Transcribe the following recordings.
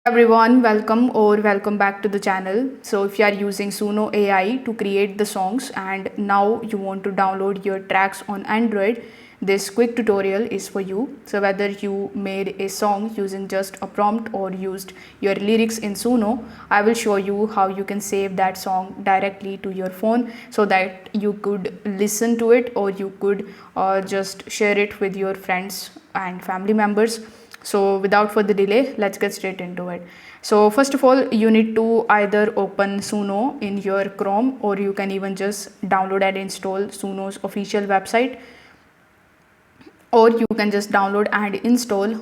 Everyone, welcome back to the channel. So if you are using Suno AI to create the songs and now you want to download your tracks on Android, this quick tutorial is for you. So whether you made a song using just a prompt or used your lyrics in Suno, I will show you how you can save that song directly to your phone so that you could listen to it, or you could just share it with your friends and family members. So without further delay, let's get straight into it. So first of all, you need to either open Suno in your Chrome, or you can even just download and install Suno's official website, or you can just download and install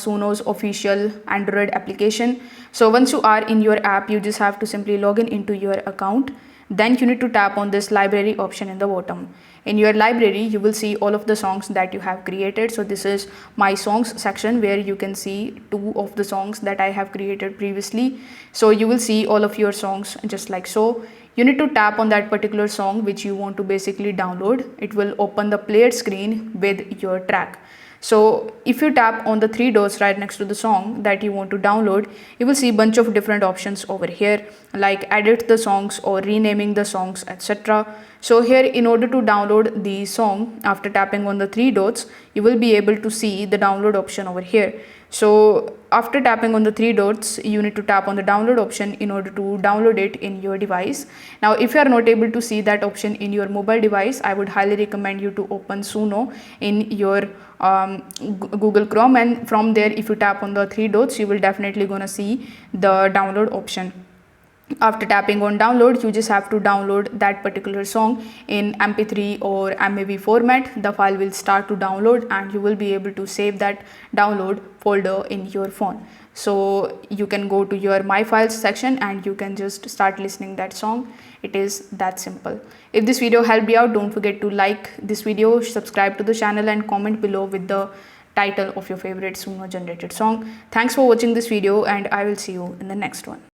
Suno's official Android application. So once you are in your app, you just have to simply log in into your account. Then you need to tap on this library option in the bottom. In your library, you will see all of the songs that you have created. So this is my songs section, where you can see two of the songs that I have created previously. So you will see all of your songs just like so. You need to tap on that particular song which you want to basically download. It will open the player screen with your track. So if you tap on the three dots right next to the song that you want to download, you will see a bunch of different options over here, like edit the songs or renaming the songs, etc. So here, in order to download the song, after tapping on the three dots, you will be able to see the download option over here. So after tapping on the three dots, you need to tap on the download option in order to download it in your device. Now if you are not able to see that option in your mobile device, I would highly recommend you to open Suno in your Google Chrome, and from there, if you tap on the three dots, you will definitely gonna see the download option. After tapping on download, you just have to download that particular song in MP3 or MAV format. The file will start to download and you will be able to save that download folder in your phone. So you can go to your My Files section and you can just start listening that song. It is that simple. If this video helped you out, don't forget to like this video, subscribe to the channel, and comment below with the title of your favorite Suno generated song. Thanks for watching this video, and I will see you in the next one.